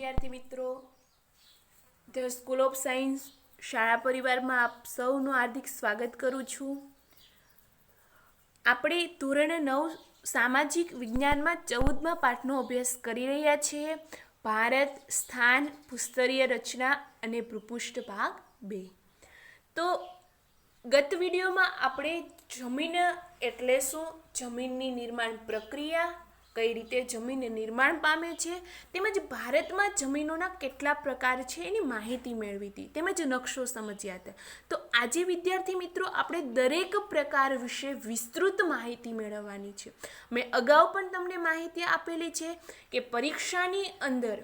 વિદ્યાર્થી મિત્રો, the school of science શાળા પરિવારમાં આપ સૌનું હાર્દિક સ્વાગત કરું છું. આપણે ધોરણ 9 સામાજિક વિજ્ઞાનમાં 14મા પાઠનો અભ્યાસ કરી રહ્યા છીએ. ભારત, સ્થાન, ભૂસ્તરીય રચના અને ભૂપૃષ્ઠ ભાગ 2. તો ગત વિડીયોમાં આપણે જમીન એટલે શું, જમીનની નિર્માણ પ્રક્રિયા, કઈ રીતે જમીન નિર્માણ પામે છે, તેમજ ભારતમાં જમીનોના કેટલા પ્રકાર છે એની માહિતી મેળવી હતી, તેમજ નકશો સમજ્યા હતા. તો આજે વિદ્યાર્થી મિત્રો આપણે દરેક પ્રકાર વિશે વિસ્તૃત માહિતી મેળવવાની છે. મેં અગાઉ પણ તમને માહિતી આપેલી છે કે પરીક્ષાની અંદર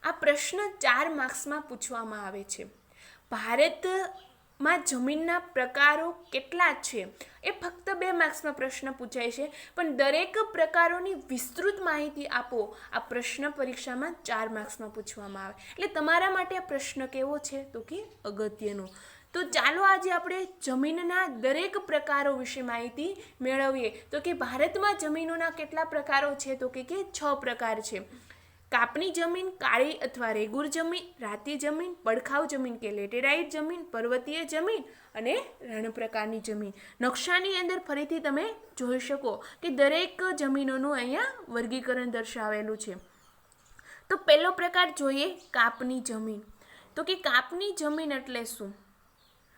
આ પ્રશ્ન 4 માર્ક્સમાં પૂછવામાં આવે છે. ભારતમાં જમીનના પ્રકારો કેટલા છે એ ફક્ત 2 માર્ક્સમાં પ્રશ્ન પૂછાય છે, પણ દરેક પ્રકારોની વિસ્તૃત માહિતી આપો આ પ્રશ્ન પરીક્ષામાં 4 માર્ક્સમાં પૂછવામાં આવે. એટલે તમારા માટે આ પ્રશ્ન કેવો છે તો કે અગત્યનો. તો ચાલો આજે આપણે જમીનના દરેક પ્રકારો વિશે માહિતી મેળવીએ. તો કે ભારતમાં જમીનોના કેટલા પ્રકારો છે તો કે 6 પ્રકાર છે. કાપની જમીન, કાળી અથવા રેગુર જમીન, રાતી જમીન, પડખાવ જમીન કે લેટેરાઇટ જમીન, પર્વતીય જમીન અને રણ પ્રકારની જમીન. નકશાની અંદર ફરીથી તમે જોઈ શકો કે દરેક જમીનોનું અહીંયા વર્ગીકરણ દર્શાવેલું છે. તો પહેલો પ્રકાર જોઈએ કાપની જમીન. તો કે કાપની જમીન એટલે શું,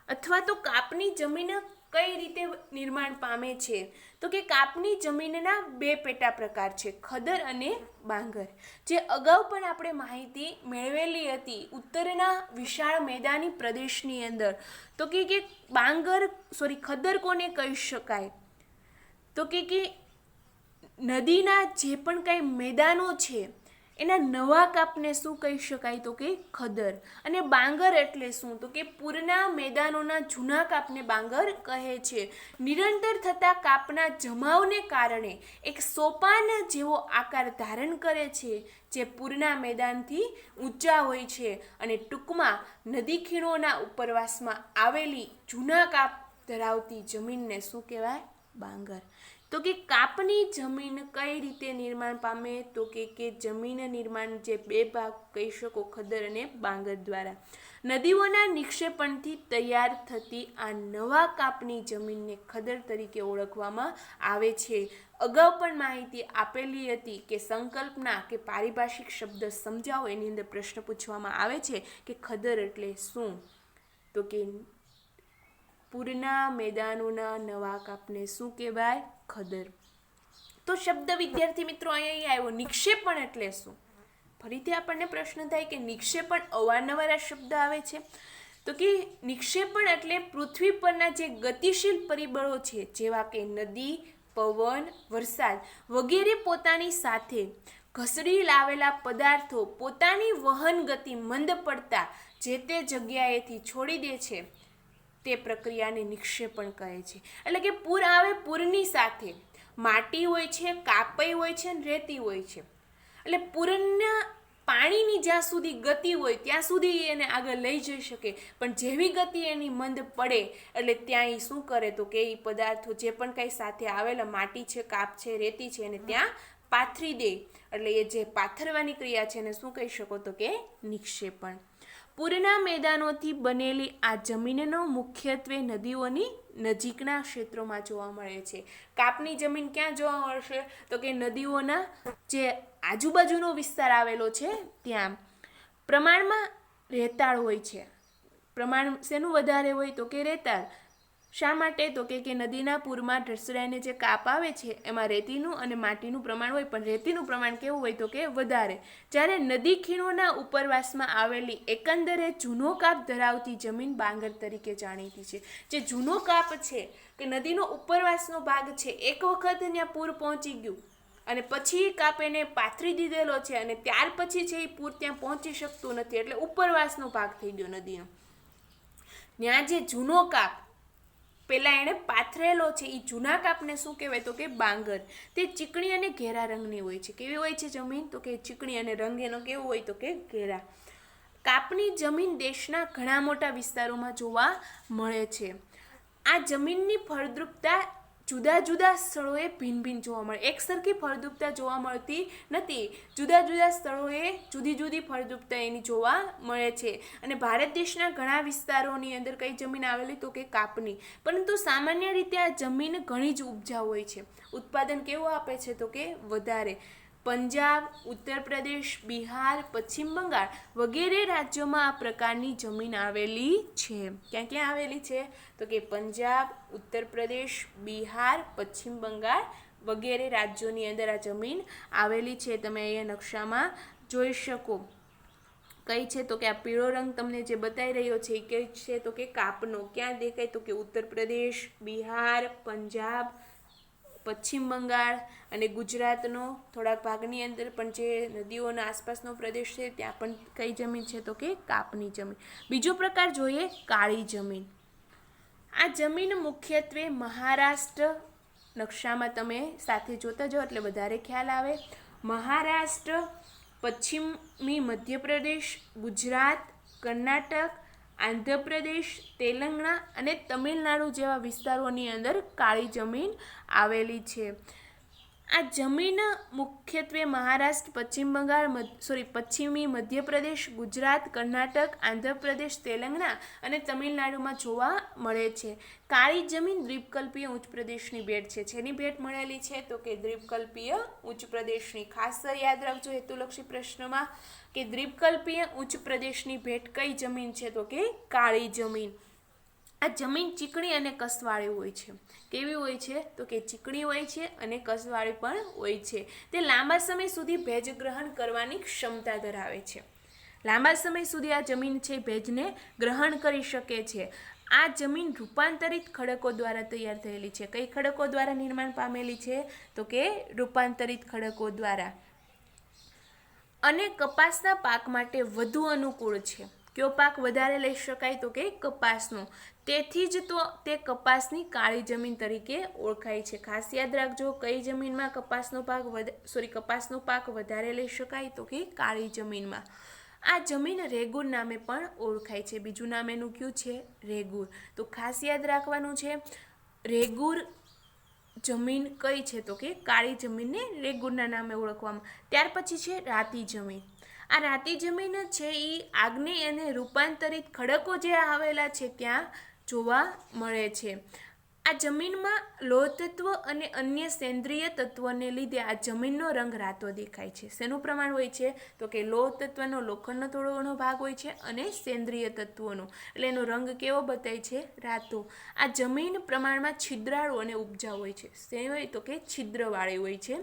અથવા તો કાપની જમીન કઈ રીતે નિર્માણ પામે છે. તો કે કાપની જમીનના 2 પેટા પ્રકાર છે, ખદર અને બાંગર. જે અગાઉ પણ આપણે માહિતી મેળવેલી હતી ઉત્તરના વિશાળ મેદાની પ્રદેશની અંદર. તો કે ખદર કોને કહી શકાય, તો કે નદીના જે પણ કાંઈ મેદાનો છે એના નવા કાપને શું કહી શકાય તો કે ખદર. અને બાંગર એટલે શું તો કે પૂરના મેદાનોના જૂના કાપને બાંગર કહે છે. નિરંતર થતા કાપના જમાવને કારણે એક સોપાન જેવો આકાર ધારણ કરે છે, જે પૂરના મેદાનથી ઊંચા હોય છે અને ટૂંકમાં નદી ખીણોના ઉપરવાસમાં આવેલી જૂના કાપ ધરાવતી જમીનને શું કહેવાય, બાંગર. તો કે કાપની જમીન કઈ રીતે નિર્માણ પામે તો કે જમીન નિર્માણ જે 2 ભાગ કહી શકો, ખદર અને બાંગર દ્વારા. નદીઓના નિક્ષેપણથી તૈયાર થતી આ નવા કાપની જમીનને ખદર તરીકે ઓળખવામાં આવે છે. અગાઉ પણ માહિતી આપેલી હતી કે સંકલ્પના કે પારિભાષિક શબ્દ સમજાવો, એની અંદર પ્રશ્ન પૂછવામાં આવે છે કે ખદર એટલે શું. તો કે પૂરના મેદાનોના નવા કાપને શું કહેવાય, ખદર. તો શબ્દ વિદ્યાર્થી મિત્રો અહીંયા આવ્યો નિક્ષેપણ એટલે શું. ફરીથી આપણને પ્રશ્ન થાય કે નિક્ષેપણ અવારનવાર આ શબ્દ આવે છે. તો કે નિક્ષેપણ એટલે પૃથ્વી પરના જે ગતિશીલ પરિબળો છે જેવા કે નદી, પવન, વરસાદ વગેરે પોતાની સાથે ઘસડી લાવેલા પદાર્થો પોતાની વહન ગતિ મંદ પડતા જે તે જગ્યાએથી છોડી દે છે તે પ્રક્રિયાને નિક્ષેપણ કહે છે. એટલે કે પૂર આવે, પૂરની સાથે માટી હોય છે, કાપઈ હોય છે અને રેતી હોય છે. એટલે પૂરના પાણીની જ્યાં સુધી ગતિ હોય ત્યાં સુધી એને આગળ લઈ જઈ શકે, પણ જેવી ગતિ એની મંદ પડે એટલે ત્યાં એ શું કરે તો કે એ પદાર્થો જે પણ કંઈ સાથે આવેલા માટી છે, કાપ છે, રેતી છે એને ત્યાં પાથરી દે. એટલે એ જે પાથરવાની ક્રિયા છે એને શું કહી શકો તો કે નિક્ષેપણ. પૂરના મેદાનોથી બનેલી આ જમીનનો મુખ્યત્વે નદીઓની નજીકના ક્ષેત્રોમાં જોવા મળે છે. કાપની જમીન ક્યાં જોવા મળશે તો કે નદીઓના જે આજુબાજુનો વિસ્તાર આવેલો છે ત્યાં. પ્રમાણમાં રેતાળ હોય છે. પ્રમાણ શેનું વધારે હોય તો કે રેતાળ. શા માટે તો કે નદીના પૂરમાં ઢસડાઈને જે કાપ આવે છે એમાં રેતીનું અને માટીનું પ્રમાણ હોય, પણ રેતીનું પ્રમાણ કેવું હોય તો કે વધારે. જ્યારે નદી ખીણોના ઉપરવાસમાં આવેલી એકંદરે જૂનો કાપ ધરાવતી જમીન બાંગર તરીકે જાણીતી છે. જે જૂનો કાપ છે કે નદીનો ઉપરવાસનો ભાગ છે, એક વખત ત્યાં પૂર પહોંચી ગયું અને પછી કાપ એને પાથરી દીધેલો છે અને ત્યાર પછી છે એ પૂર ત્યાં પહોંચી શકતું નથી, એટલે ઉપરવાસનો ભાગ થઈ ગયો નદીનો. ત્યાં જે જૂનો કાપ પેલા એણે પાથરેલો છે એ જૂના કાપને શું કહેવાય તો કે બાંગર. તે ચીકણી અને ઘેરા રંગની હોય છે. કેવી હોય છે જમીન તો કે ચીકણી, અને રંગ એનો કેવો હોય તો કે ઘેરા. કાપની જમીન દેશના ઘણા મોટા વિસ્તારોમાં જોવા મળે છે. આ જમીનની ફળદ્રુપતા જુદા જુદા સ્થળોએ ભિન્ન ભિન્ન જોવા મળે, એક સરખી ફળદ્રુપતા જોવા મળતી નથી. જુદા જુદા સ્થળોએ જુદી જુદી ફળદ્રુપતા એની જોવા મળે છે. અને ભારત દેશના ઘણા વિસ્તારોની અંદર કઈ જમીન આવેલી તો કે કાપની. પરંતુ સામાન્ય રીતે આ જમીન ઘણી જ ઉપજાઉ હોય છે. ઉત્પાદન કેવું આપે છે તો કે વધારે. પંજાબ, ઉત્તર પ્રદેશ, બિહાર, પશ્ચિમ બંગાળ વગેરે રાજ્યોમાં આ પ્રકારની જમીન આવેલી છે. ક્યાં ક્યાં આવેલી છે તો કે પંજાબ, ઉત્તર પ્રદેશ, બિહાર, પશ્ચિમ બંગાળ વગેરે રાજ્યોની અંદર આ જમીન આવેલી છે. તમે અહીંયા નકશામાં જોઈ શકો. કઈ છે તો કે આ પીળો રંગ તમને જે બતાવી રહ્યો છે એ કઈ છે તો કે કાપનો. ક્યાં દેખાય તો કે ઉત્તર પ્રદેશ, બિહાર, પંજાબ, પશ્ચિમ બંગાળ અને ગુજરાતનો થોડાક ભાગની અંદર પણ જે નદીઓના આસપાસનો પ્રદેશ છે ત્યાં પણ કઈ જમીન છે તો કે કાપની જમીન. બીજો પ્રકાર જોઈએ કાળી જમીન. આ જમીન મુખ્યત્વે મહારાષ્ટ્ર, નકશામાં તમે સાથે જોતા જાઓ એટલે વધારે ખ્યાલ આવે. મહારાષ્ટ્ર, પશ્ચિમી મધ્યપ્રદેશ, ગુજરાત, કર્ણાટક, આંધ્રપ્રદેશ, તેલંગાણા અને તમિલનાડુ જેવા વિસ્તારોની અંદર કાળી જમીન આવેલી છે. આ જમીન મુખ્યત્વે મહારાષ્ટ્ર, પશ્ચિમ બંગાળ, પશ્ચિમી મધ્યપ્રદેશ, ગુજરાત, કર્ણાટક, આંધ્રપ્રદેશ, તેલંગાણા અને તમિલનાડુમાં જોવા મળે છે. કાળી જમીન દ્વીપકલ્પીય ઉચ્ચ પ્રદેશની ભેટ છે. જેની ભેટ મળેલી છે તો કે દ્વીપકલ્પીય ઉચ્ચ પ્રદેશની. ખાસ યાદ રાખજો હેતુલક્ષી પ્રશ્નમાં કે દ્વીપકલ્પીય ઉચ્ચ પ્રદેશની ભેટ કઈ જમીન છે તો કે કાળી જમીન. આ જમીન ચીકણી અને કસવાળી હોય છે. કેવી હોય છે તો કે ચીકણી હોય છે અને કસવાળી પણ હોય છે. તે લાંબા સમય સુધી ભેજ ગ્રહણ કરવાની ક્ષમતા ધરાવે છે. લાંબા સમય સુધી આ જમીન છે ભેજને ગ્રહણ કરી શકે છે. આ જમીન રૂપાંતરિત ખડકો દ્વારા તૈયાર થયેલી છે. કઈ ખડકો દ્વારા નિર્માણ પામેલી છે તો કે રૂપાંતરિત ખડકો દ્વારા. અને કપાસના પાક માટે વધુ અનુકૂળ છે. કયો પાક વધારે લઈ શકાય તો કે કપાસનો. તેથી જ તો તે કપાસની કાળી જમીન તરીકે ઓળખાય છે. ખાસ યાદ રાખજો કઈ જમીનમાં કપાસનો પાક વધારે લઈ શકાય તો કે કાળી જમીનમાં. આ જમીન રેગુર નામે પણ ઓળખાય છે. બીજું નામ એનું કયું છે રેગુર. તો ખાસ યાદ રાખવાનું છે રેગુર જમીન કઈ છે તો કે કાળી જમીનને રેગુરના નામે ઓળખવામાં. ત્યાર પછી છે રાતી જમીન. આ રાતી જમીન છે એ આગ્નેય અને રૂપાંતરિત ખડકો જે આવેલા છે ત્યાં જોવા મળે છે. આ જમીનમાં લોહ તત્વ અને અન્ય સેન્દ્રિય તત્વોને લીધે આ જમીનનો રંગ રાતો દેખાય છે. શેનું પ્રમાણ હોય છે તો કે લોહ તત્વનો લોખંડનો થોડો ઘણો ભાગ હોય છે અને સેન્દ્રિય તત્વોનો, એટલે એનો રંગ કેવો બતાય છે રાતો. આ જમીન પ્રમાણમાં છિદ્રાળુ અને ઉપજાઉ હોય છે. શે હોય તો કે છિદ્રવાળી હોય છે.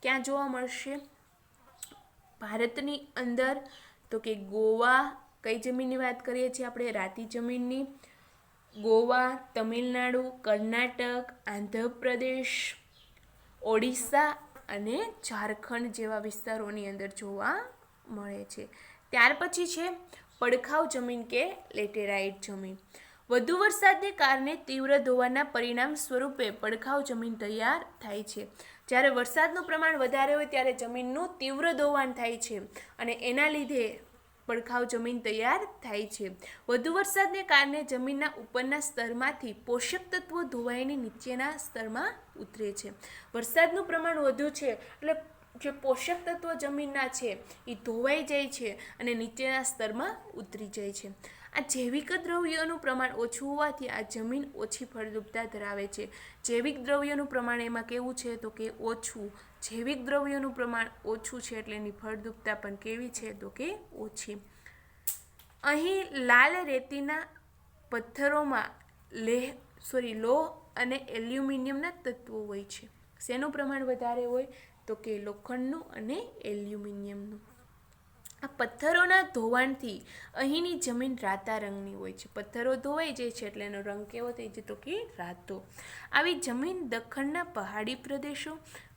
ક્યાં જોવા મળશે ભારતની અંદર તો કે ગોવા. કઈ જમીનની વાત કરીએ છીએ આપણે રાતી જમીનની. ગોવા, તમિલનાડુ, કર્ણાટક, આંધ્રપ્રદેશ, ઓડિશા અને ઝારખંડ જેવા વિસ્તારોની અંદર જોવા મળે છે. ત્યાર પછી છે પડખાઉ જમીન કે લેટેરાઇટ જમીન. વધુ વરસાદને કારણે તીવ્ર ધોવાણના પરિણામ સ્વરૂપે પડખાઉ જમીન તૈયાર થાય છે. જ્યારે વરસાદનું પ્રમાણ વધારે હોય ત્યારે જમીનનું તીવ્ર ધોવાણ થાય છે અને એના લીધે પડખાઉ જમીન તૈયાર થાય છે. વધુ વરસાદને કારણે જમીનના ઉપરના સ્તરમાંથી પોષક તત્વો ધોવાઈને નીચેના સ્તરમાં ઉતરે છે. વરસાદનું પ્રમાણ વધુ છે એટલે જે પોષક તત્વો જમીનના છે એ ધોવાઈ જાય છે અને નીચેના સ્તરમાં ઉતરી જાય છે. આ જૈવિક દ્રવ્યોનું પ્રમાણ ઓછું હોવાથી આ જમીન ઓછી ફળદ્રુપતા ધરાવે છે. જૈવિક દ્રવ્યોનું પ્રમાણ એમાં કેવું છે તો કે ઓછું. જૈવિક દ્રવ્યોનું પ્રમાણ ઓછું છે એટલે એની ફળદ્રુપતા પણ કેવી છે તો કે ઓછી. અહીં લાલ રેતીના પથ્થરોમાં લોહ અને એલ્યુમિનિયમના તત્વો હોય છે. શેનું પ્રમાણ વધારે હોય તો કે લોખંડનું અને એલ્યુમિનિયમનું. આ પથ્થરોના ધોવાણથી અહીંની જમીન રાતા રંગની હોય છે. પથ્થરો ધોવાઈ જાય છે એટલે એનો રંગ કેવો થઈ જાય તો કે રાતો. આવી જમીન દખ્ખણના પહાડી પ્રદેશો,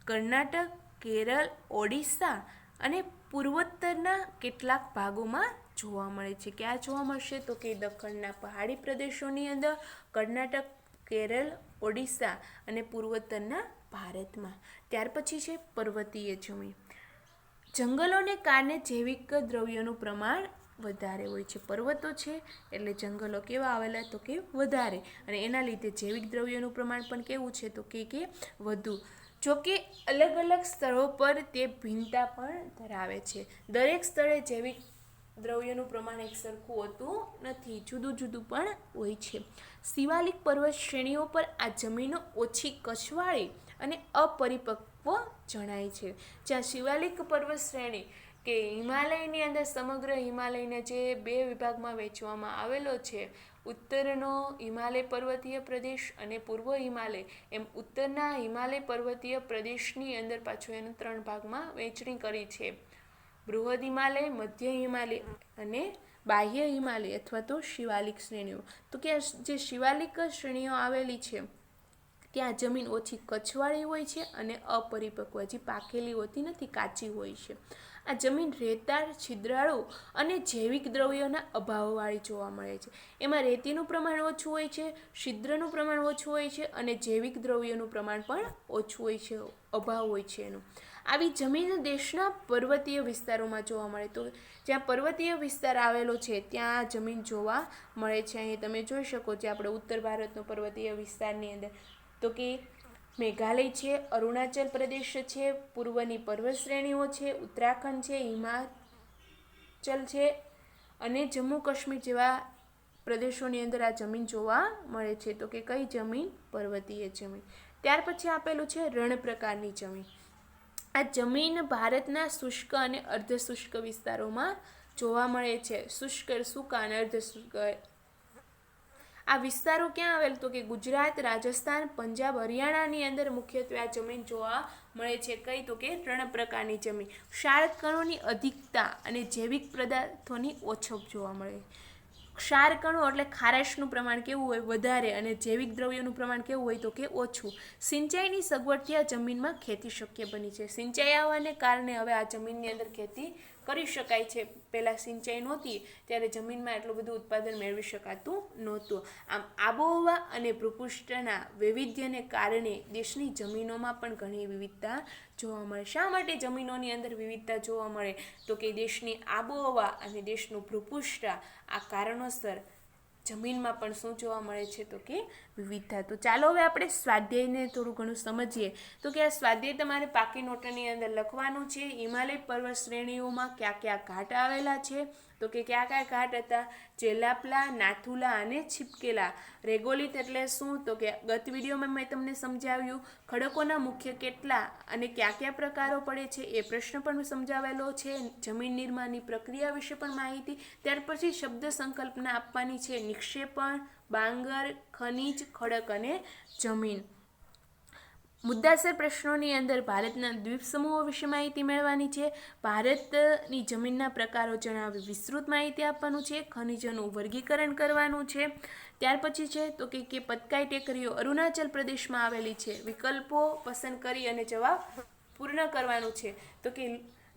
કર્ણાટક, કેરળ, ઓડિશા અને પૂર્વોત્તરના કેટલાક ભાગોમાં જોવા મળે છે. ક્યાં જોવા મળશે તો કે દખ્ખણના પહાડી પ્રદેશોની અંદર, કર્ણાટક, કેરળ, ઓડિશા અને પૂર્વોત્તરના ભારતમાં. ત્યાર પછી છે પર્વતીય જમીન. જંગલોને કારણે જૈવિક દ્રવ્યોનું પ્રમાણ વધારે હોય છે. પર્વતો છે એટલે જંગલો કેવા આવેલા તો કે વધારે, અને એના લીધે જૈવિક દ્રવ્યોનું પ્રમાણ પણ કેવું છે તો કે વધુ. જોકે અલગ અલગ સ્થળો પર તે ભિન્નતા પણ ધરાવે છે. દરેક સ્થળે જૈવિક દ્રવ્યોનું પ્રમાણ એક સરખું હોતું નથી, જુદું જુદું પણ હોય છે. શિવાલિક પર્વત શ્રેણીઓ પર આ જમીનો ઓછી કછવાળી અને અપરિપક્વ જણાય છે. જ્યાં શિવાલિક પર્વત શ્રેણી કે હિમાલયની અંદર સમગ્ર હિમાલયને જે બે વિભાગમાં વહેંચવામાં આવેલો છે, ઉત્તરનો હિમાલય પર્વતીય પ્રદેશ અને પૂર્વ હિમાલય, એમ ઉત્તરના હિમાલય પર્વતીય પ્રદેશની અંદર પાછો એને 3 ભાગમાં વહેંચણી કરી છે. બૃહદ હિમાલય, મધ્ય હિમાલય અને બાહ્ય હિમાલય અથવા તો શિવાલિક શ્રેણીઓ. તો કે જે શિવાલિક શ્રેણીઓ આવેલી છે ત્યાં જમીન ઓછી કછવાળી હોય છે અને અપરિપક્વ, હજી પાકેલી હોતી નથી, કાચી હોય છે. આ જમીન રેતાળ, છિદ્રાળુ અને જૈવિક દ્રવ્યોના અભાવવાળી જોવા મળે છે. એમાં રેતીનું પ્રમાણ ઓછું હોય છે, છિદ્રનું પ્રમાણ ઓછું હોય છે અને જૈવિક દ્રવ્યોનું પ્રમાણ પણ ઓછું હોય છે, અભાવ હોય છે એનું. આવી જમીન દેશના પર્વતીય વિસ્તારોમાં જોવા મળે. તો જ્યાં પર્વતીય વિસ્તાર આવેલો છે ત્યાં જમીન જોવા મળે છે. અહીં તમે જોઈ શકો છો આપણે ઉત્તર ભારતનો પર્વતીય વિસ્તારની અંદર તો કે મેઘાલય છે, અરુણાચલ પ્રદેશ છે, પૂર્વની પર્વત શ્રેણીઓ છે, ઉત્તરાખંડ છે, હિમાચલ છે અને જમ્મુ કાશ્મીર જેવા પ્રદેશોની અંદર આ જમીન જોવા મળે છે. તો કે કઈ જમીન? પર્વતીય જમીન. ત્યાર પછી આપેલું છે રણ પ્રકારની જમીન. આ જમીન ભારતના શુષ્ક અને અર્ધશુષ્ક વિસ્તારોમાં જોવા મળે છે. શુષ્ક, સૂકા અને અર્ધશુષ્ક. આ વિસ્તારો ક્યાં આવેલ તો કે ગુજરાત, રાજસ્થાન, પંજાબ, હરિયાણાની અંદર મુખ્યત્વે આ જમીન જોવા મળે છે. કઈ તો કે રણ પ્રકારની જમીન. ક્ષાર કણોની અધિકતા અને જૈવિક પદાર્થોની ઓછપ જોવા મળે. ક્ષાર કણો એટલે ખારેશનું પ્રમાણ કેવું હોય? વધારે, અને જૈવિક દ્રવ્યોનું પ્રમાણ કેવું હોય તો કે ઓછું. સિંચાઈની સગવડથી આ જમીનમાં ખેતી શક્ય બની છે. સિંચાઈ આવવાને કારણે હવે આ જમીનની અંદર ખેતી કરી શકાય છે. પહેલાં સિંચાઈ નહોતી ત્યારે જમીનમાં એટલું બધું ઉત્પાદન મેળવી શકાતું નહોતું. આમ આબોહવા અને ભૂપૃષ્ઠના વૈવિધ્યને કારણે દેશની જમીનોમાં પણ ઘણી વિવિધતા જોવા મળે. શા માટે જમીનોની અંદર વિવિધતા જોવા મળે? તો કે દેશની આબોહવા અને દેશનું ભૂપૃષ્ઠ, આ કારણોસર જમીનમાં પણ શું જોવા મળે છે તો કે વિવિધતા. તો ચાલો હવે આપણે સ્વાધ્યાયને થોડું ઘણું સમજીએ. તો કે આ સ્વાધ્યાય તમારે પાકી નોટની અંદર લખવાનું છે. હિમાલય પર્વત શ્રેણીઓમાં કયા કયા ઘાટ આવેલા છે? તો કે કયા કયા ઘાટ હતા? ચેલાપલા, નાથુલા અને છીપકેલા. રેગોલિત એટલે શું? તો કે ગત વિડીયોમાં મેં તમને સમજાવ્યું. ખડકોના મુખ્ય કેટલા અને કયા કયા પ્રકારો પડે છે એ પ્રશ્ન પણ સમજાવેલો છે. જમીન નિર્માણની પ્રક્રિયા વિશે પણ માહિતી. ત્યાર પછી શબ્દ સંકલ્પના આપવાની છે. નિક્ષેપણ, બાંગર, ખનિજ, ખડક અને જમીન. મુદ્દાસર પ્રશ્નોની અંદર ભારતના દ્વીપ સમૂહો વિશે માહિતી મેળવવાની છે. ભારતની જમીનના પ્રકારો જણાવી વિસ્તૃત માહિતી આપવાનું છે. ખનિજોનું વર્ગીકરણ કરવાનું છે. ત્યાર પછી છે તો કે પતકાઈ ટેકરીઓ અરુણાચલ પ્રદેશમાં આવેલી છે. વિકલ્પો પસંદ કરી અને જવાબ પૂર્ણ કરવાનું છે. તો કે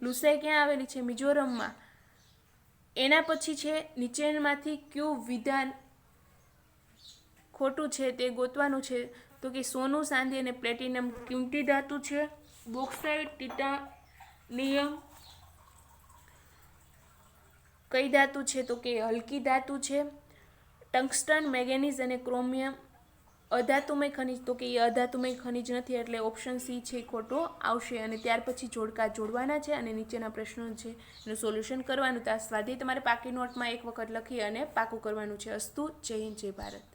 લુસાઈ ક્યાં આવેલી છે? મિઝોરમમાં. એના પછી છે નીચેમાંથી કયું વિધાન ખોટું છે તે ગોતવાનું છે. તો કે સોનું, ચાંદી અને પ્લેટિનમ કિંમતી ધાતુ છે. બોક્સાઇટ, ટિટાનિયમ કઈ ધાતુ છે? તો કે હલકી ધાતુ છે. ટંગસ્ટન, મેંગેનીઝ અને ક્રોમિયમ અધાતુમય ખનિજ. તો કે એ અધાતુમય ખનિજ નથી એટલે ઓપ્શન સી છે ખોટો આવશે. અને ત્યાર પછી જોડકા જોડવાના છે અને નીચેના પ્રશ્નો છે એનું સોલ્યુશન કરવાનું. તો આ સ્વાધ્યાય તમારે પાકી નોટમાં એક વખત લખી અને પાકું કરવાનું છે. અસ્તુ. જય હિન્દ, જય ભારત.